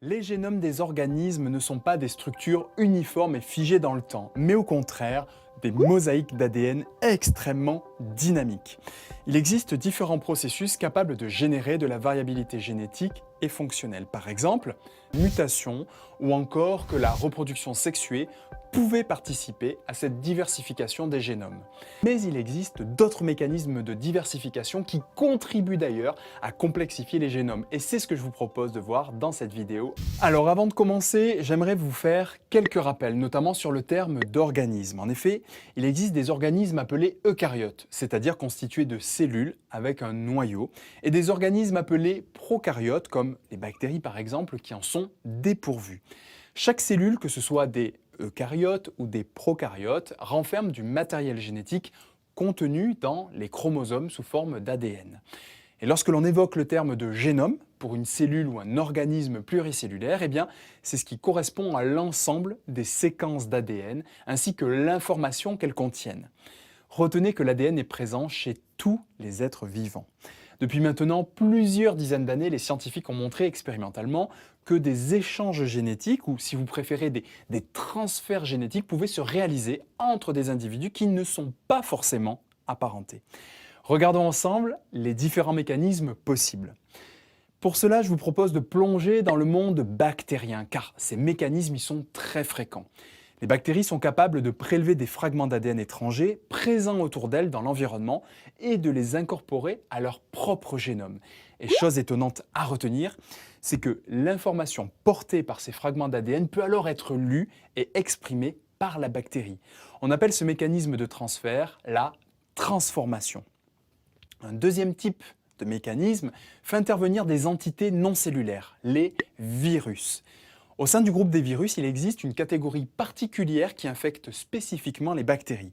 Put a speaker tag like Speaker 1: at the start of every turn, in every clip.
Speaker 1: Les génomes des organismes ne sont pas des structures uniformes et figées dans le temps, mais au contraire, des mosaïques d'ADN extrêmement dynamiques. Il existe différents processus capables de générer de la variabilité génétique et fonctionnelle. Par exemple, mutation ou encore que la reproduction sexuée pouvait participer à cette diversification des génomes. Mais il existe d'autres mécanismes de diversification qui contribuent d'ailleurs à complexifier les génomes. Et c'est ce que je vous propose de voir dans cette vidéo. Alors avant de commencer, j'aimerais vous faire quelques rappels, notamment sur le terme d'organisme. En effet, il existe des organismes appelés eucaryotes, c'est-à-dire constitués de cellules avec un noyau, et des organismes appelés prokaryotes, comme les bactéries par exemple, qui en sont dépourvus. Chaque cellule, que ce soit des eucaryotes ou des prokaryotes, renferme du matériel génétique contenu dans les chromosomes sous forme d'ADN. Et lorsque l'on évoque le terme de génome pour une cellule ou un organisme pluricellulaire, eh bien, c'est ce qui correspond à l'ensemble des séquences d'ADN ainsi que l'information qu'elles contiennent. Retenez que l'ADN est présent chez tous les êtres vivants. Depuis maintenant plusieurs dizaines d'années, les scientifiques ont montré expérimentalement que des échanges génétiques, ou si vous préférez des transferts génétiques, pouvaient se réaliser entre des individus qui ne sont pas forcément apparentés. Regardons ensemble les différents mécanismes possibles. Pour cela, je vous propose de plonger dans le monde bactérien, car ces mécanismes y sont très fréquents. Les bactéries sont capables de prélever des fragments d'ADN étrangers présents autour d'elles dans l'environnement et de les incorporer à leur propre génome. Et chose étonnante à retenir, c'est que l'information portée par ces fragments d'ADN peut alors être lue et exprimée par la bactérie. On appelle ce mécanisme de transfert la transformation. Un deuxième type de mécanisme fait intervenir des entités non cellulaires, les virus. Au sein du groupe des virus, il existe une catégorie particulière qui infecte spécifiquement les bactéries.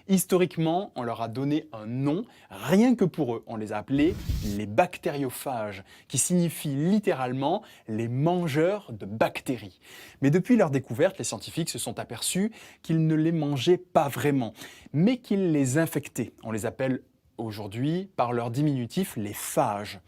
Speaker 1: Historiquement, on leur a donné un nom, rien que pour eux. On les a appelés les bactériophages, qui signifie littéralement les mangeurs de bactéries. Mais depuis leur découverte, les scientifiques se sont aperçus qu'ils ne les mangeaient pas vraiment, mais qu'ils les infectaient. On les appelle aujourd'hui, par leur diminutif, les phages.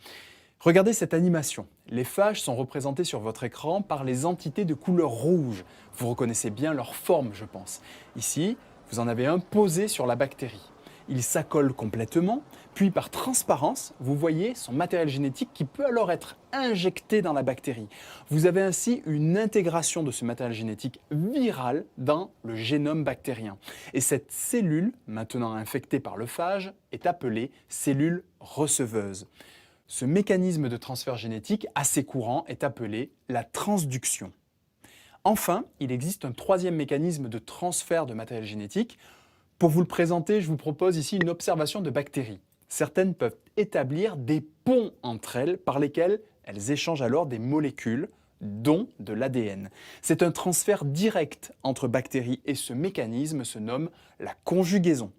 Speaker 1: Regardez cette animation. Les phages sont représentés sur votre écran par les entités de couleur rouge. Vous reconnaissez bien leur forme, je pense. Ici, vous en avez un posé sur la bactérie. Il s'accole complètement, puis par transparence, vous voyez son matériel génétique qui peut alors être injecté dans la bactérie. Vous avez ainsi une intégration de ce matériel génétique viral dans le génome bactérien. Et cette cellule, maintenant infectée par le phage, est appelée cellule receveuse. Ce mécanisme de transfert génétique assez courant est appelé la transduction. Enfin, il existe un troisième mécanisme de transfert de matériel génétique. Pour vous le présenter, je vous propose ici une observation de bactéries. Certaines peuvent établir des ponts entre elles par lesquels elles échangent alors des molécules, dont de l'ADN. C'est un transfert direct entre bactéries et ce mécanisme se nomme la conjugaison.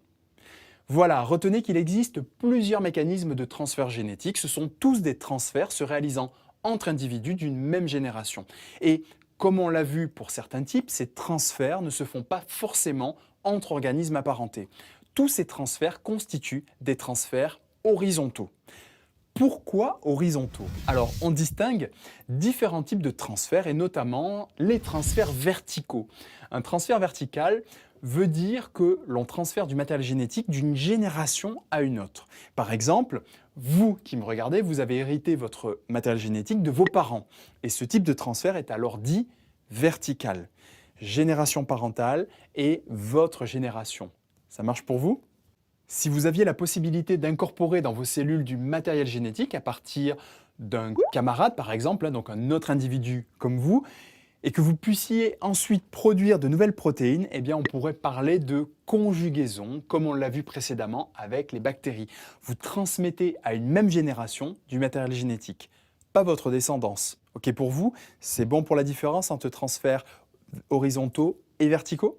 Speaker 1: Voilà, retenez qu'il existe plusieurs mécanismes de transfert génétique. Ce sont tous des transferts se réalisant entre individus d'une même génération. Et comme on l'a vu pour certains types, ces transferts ne se font pas forcément entre organismes apparentés. Tous ces transferts constituent des transferts horizontaux. Pourquoi horizontaux? Alors, on distingue différents types de transferts et notamment les transferts verticaux. Un transfert vertical veut dire que l'on transfère du matériel génétique d'une génération à une autre. Par exemple, vous qui me regardez, vous avez hérité votre matériel génétique de vos parents. Et ce type de transfert est alors dit vertical. Génération parentale et votre génération. Ça marche pour vous? Si vous aviez la possibilité d'incorporer dans vos cellules du matériel génétique à partir d'un camarade, par exemple, donc un autre individu comme vous, et que vous puissiez ensuite produire de nouvelles protéines, eh bien on pourrait parler de conjugaison, comme on l'a vu précédemment avec les bactéries. Vous transmettez à une même génération du matériel génétique, pas votre descendance. Ok pour vous? C'est bon pour la différence entre transferts horizontaux et verticaux?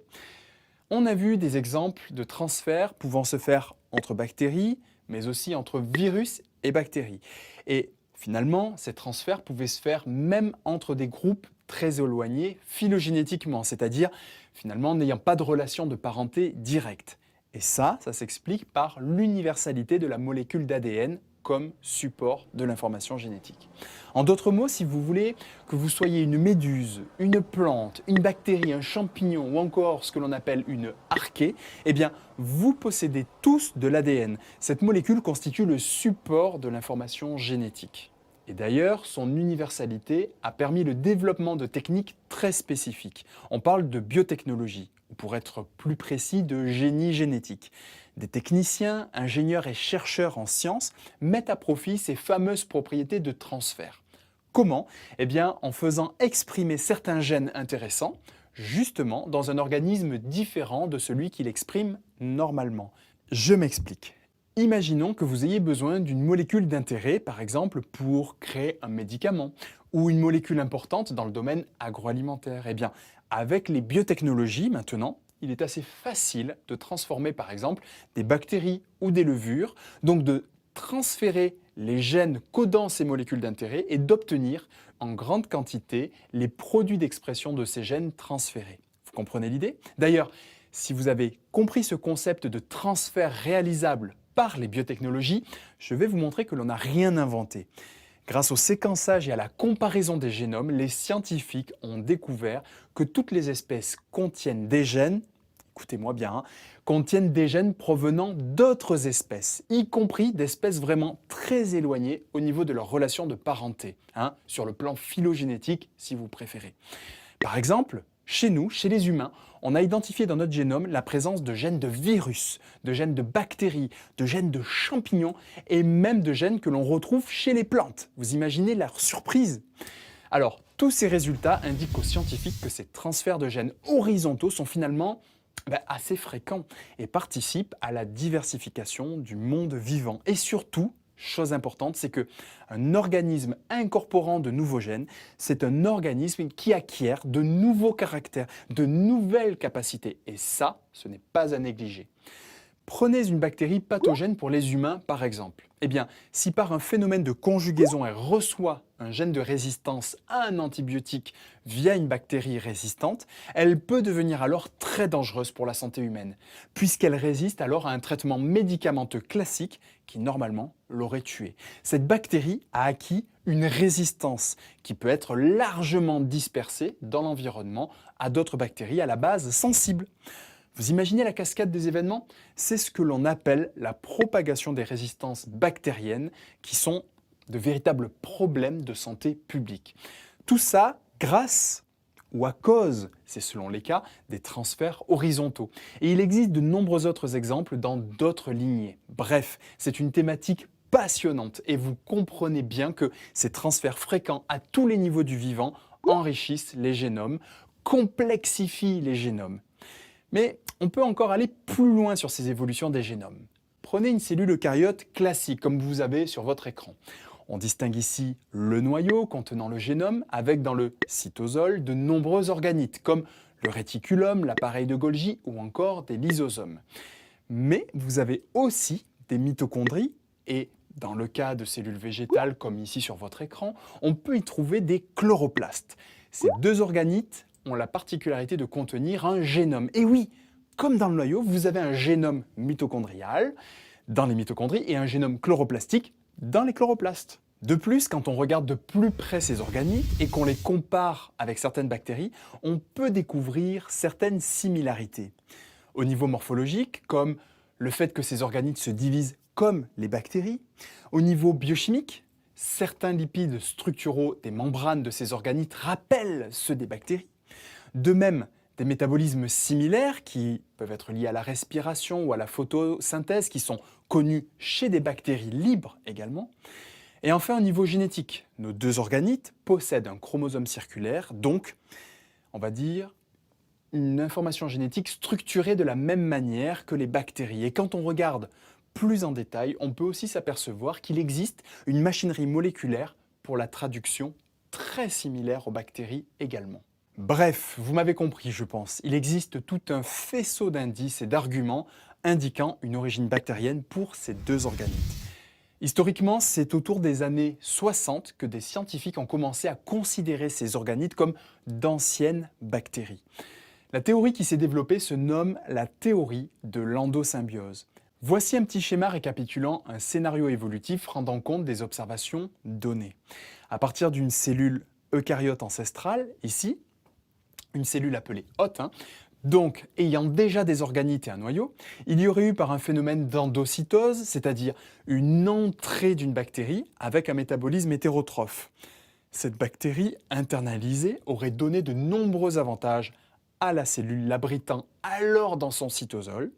Speaker 1: On a vu des exemples de transferts pouvant se faire entre bactéries, mais aussi entre virus et bactéries. Et finalement, ces transferts pouvaient se faire même entre des groupes très éloignés phylogénétiquement, c'est-à-dire finalement n'ayant pas de relation de parenté directe. Et ça s'explique par l'universalité de la molécule d'ADN comme support de l'information génétique. En d'autres mots, si vous voulez que vous soyez une méduse, une plante, une bactérie, un champignon ou encore ce que l'on appelle une archée, eh bien, vous possédez tous de l'ADN. Cette molécule constitue le support de l'information génétique. Et d'ailleurs, son universalité a permis le développement de techniques très spécifiques. On parle de biotechnologie, ou pour être plus précis, de génie génétique. Des techniciens, ingénieurs et chercheurs en sciences mettent à profit ces fameuses propriétés de transfert. Comment? Eh bien, en faisant exprimer certains gènes intéressants, justement dans un organisme différent de celui qui l'exprime normalement. Je m'explique. Imaginons que vous ayez besoin d'une molécule d'intérêt, par exemple pour créer un médicament, ou une molécule importante dans le domaine agroalimentaire. Eh bien, avec les biotechnologies maintenant, il est assez facile de transformer par exemple des bactéries ou des levures, donc de transférer les gènes codant ces molécules d'intérêt et d'obtenir en grande quantité les produits d'expression de ces gènes transférés. Vous comprenez l'idée? D'ailleurs, si vous avez compris ce concept de transfert réalisable par les biotechnologies, je vais vous montrer que l'on n'a rien inventé. Grâce au séquençage et à la comparaison des génomes, les scientifiques ont découvert que toutes les espèces contiennent des gènes, écoutez-moi bien, contiennent des gènes provenant d'autres espèces, y compris d'espèces vraiment très éloignées au niveau de leur relation de parenté, sur le plan phylogénétique si vous préférez. Par exemple, chez nous, chez les humains, on a identifié dans notre génome la présence de gènes de virus, de gènes de bactéries, de gènes de champignons et même de gènes que l'on retrouve chez les plantes. Vous imaginez leur surprise? Alors, tous ces résultats indiquent aux scientifiques que ces transferts de gènes horizontaux sont finalement assez fréquents et participent à la diversification du monde vivant. Et surtout, chose importante, c'est qu'un organisme incorporant de nouveaux gènes, c'est un organisme qui acquiert de nouveaux caractères, de nouvelles capacités. Et ça, ce n'est pas à négliger. Prenez une bactérie pathogène pour les humains, par exemple. Eh bien, si par un phénomène de conjugaison, elle reçoit un gène de résistance à un antibiotique via une bactérie résistante, elle peut devenir alors très dangereuse pour la santé humaine, puisqu'elle résiste alors à un traitement médicamenteux classique qui, normalement, l'aurait tuée. Cette bactérie a acquis une résistance qui peut être largement dispersée dans l'environnement à d'autres bactéries à la base sensibles. Vous imaginez la cascade des événements? C'est ce que l'on appelle la propagation des résistances bactériennes qui sont de véritables problèmes de santé publique. Tout ça grâce ou à cause, c'est selon les cas, des transferts horizontaux. Et il existe de nombreux autres exemples dans d'autres lignées. Bref, c'est une thématique passionnante et vous comprenez bien que ces transferts fréquents à tous les niveaux du vivant enrichissent les génomes, complexifient les génomes. Mais on peut encore aller plus loin sur ces évolutions des génomes. Prenez une cellule eucaryote classique, comme vous avez sur votre écran. On distingue ici le noyau contenant le génome, avec dans le cytosol de nombreux organites, comme le réticulum, l'appareil de Golgi ou encore des lysosomes. Mais vous avez aussi des mitochondries et dans le cas de cellules végétales, comme ici sur votre écran, on peut y trouver des chloroplastes. Ces deux organites ont la particularité de contenir un génome. Et oui, comme dans le noyau, vous avez un génome mitochondrial dans les mitochondries et un génome chloroplastique dans les chloroplastes. De plus, quand on regarde de plus près ces organites et qu'on les compare avec certaines bactéries, on peut découvrir certaines similarités. Au niveau morphologique, comme le fait que ces organites se divisent comme les bactéries. Au niveau biochimique, certains lipides structuraux des membranes de ces organites rappellent ceux des bactéries. De même, des métabolismes similaires qui peuvent être liés à la respiration ou à la photosynthèse qui sont connus chez des bactéries libres également. Et enfin, au niveau génétique, nos deux organites possèdent un chromosome circulaire, donc, on va dire, une information génétique structurée de la même manière que les bactéries. Et quand on regarde plus en détail, on peut aussi s'apercevoir qu'il existe une machinerie moléculaire pour la traduction très similaire aux bactéries également. Bref, vous m'avez compris, je pense. Il existe tout un faisceau d'indices et d'arguments indiquant une origine bactérienne pour ces deux organites. Historiquement, c'est autour des années 60 que des scientifiques ont commencé à considérer ces organites comme d'anciennes bactéries. La théorie qui s'est développée se nomme la théorie de l'endosymbiose. Voici un petit schéma récapitulant un scénario évolutif rendant compte des observations données. À partir d'une cellule eucaryote ancestrale, ici, une cellule appelée hôte, donc ayant déjà des organites et un noyau, il y aurait eu par un phénomène d'endocytose, c'est-à-dire une entrée d'une bactérie avec un métabolisme hétérotrophe. Cette bactérie internalisée aurait donné de nombreux avantages à la cellule l'abritant alors dans son cytosol.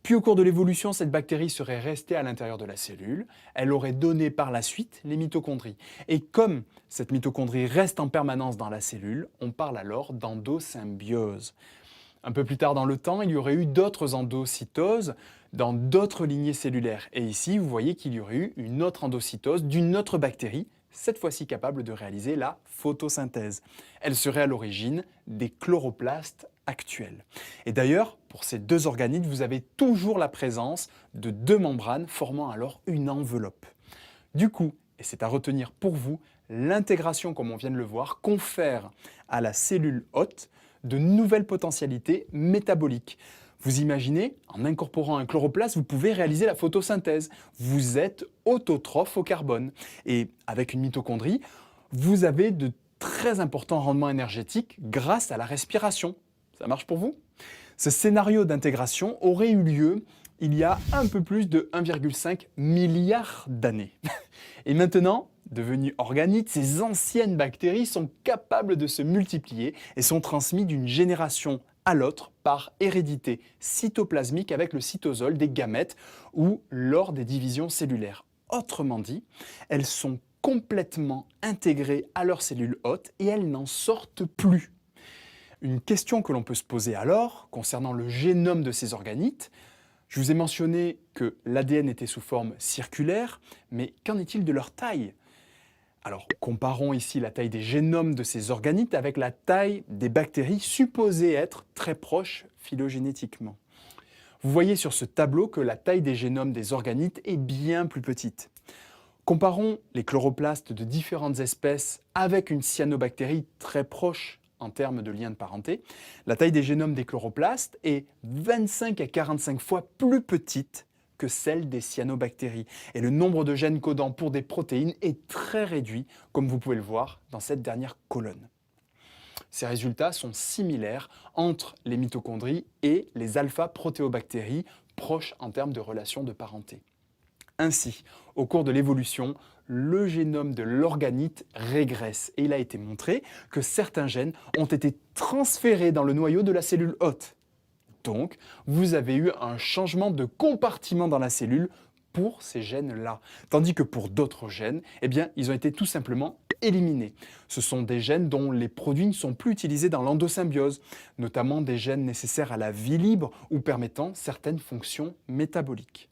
Speaker 1: Puis au cours de l'évolution, cette bactérie serait restée à l'intérieur de la cellule, elle aurait donné par la suite les mitochondries. Et comme cette mitochondrie reste en permanence dans la cellule, on parle alors d'endosymbiose. Un peu plus tard dans le temps, il y aurait eu d'autres endocytoses dans d'autres lignées cellulaires. Et ici, vous voyez qu'il y aurait eu une autre endocytose d'une autre bactérie, cette fois-ci capable de réaliser la photosynthèse. Elle serait à l'origine des chloroplastes actuels. Et d'ailleurs, pour ces deux organites, vous avez toujours la présence de deux membranes formant alors une enveloppe. Du coup, et c'est à retenir pour vous, l'intégration, comme on vient de le voir, confère à la cellule hôte de nouvelles potentialités métaboliques. Vous imaginez, en incorporant un chloroplaste, vous pouvez réaliser la photosynthèse. Vous êtes autotrophe au carbone. Et avec une mitochondrie, vous avez de très importants rendements énergétiques grâce à la respiration. Ça marche pour vous? Ce scénario d'intégration aurait eu lieu il y a un peu plus de 1,5 milliard d'années. Et maintenant, devenues organites, ces anciennes bactéries sont capables de se multiplier et sont transmises d'une génération à l'autre par hérédité cytoplasmique avec le cytosol des gamètes ou lors des divisions cellulaires. Autrement dit, elles sont complètement intégrées à leurs cellules hôtes et elles n'en sortent plus. Une question que l'on peut se poser alors, concernant le génome de ces organites, je vous ai mentionné que l'ADN était sous forme circulaire, mais qu'en est-il de leur taille? Alors, comparons ici la taille des génomes de ces organites avec la taille des bactéries supposées être très proches phylogénétiquement. Vous voyez sur ce tableau que la taille des génomes des organites est bien plus petite. Comparons les chloroplastes de différentes espèces avec une cyanobactérie très proche en termes de lien de parenté. La taille des génomes des chloroplastes est 25 à 45 fois plus petite que celle des cyanobactéries. Et le nombre de gènes codants pour des protéines est très réduit, comme vous pouvez le voir dans cette dernière colonne. Ces résultats sont similaires entre les mitochondries et les alpha-protéobactéries, proches en termes de relations de parenté. Ainsi, au cours de l'évolution, le génome de l'organite régresse et il a été montré que certains gènes ont été transférés dans le noyau de la cellule hôte. Donc, vous avez eu un changement de compartiment dans la cellule pour ces gènes-là. Tandis que pour d'autres gènes, eh bien, ils ont été tout simplement éliminés. Ce sont des gènes dont les produits ne sont plus utilisés dans l'endosymbiose, notamment des gènes nécessaires à la vie libre ou permettant certaines fonctions métaboliques.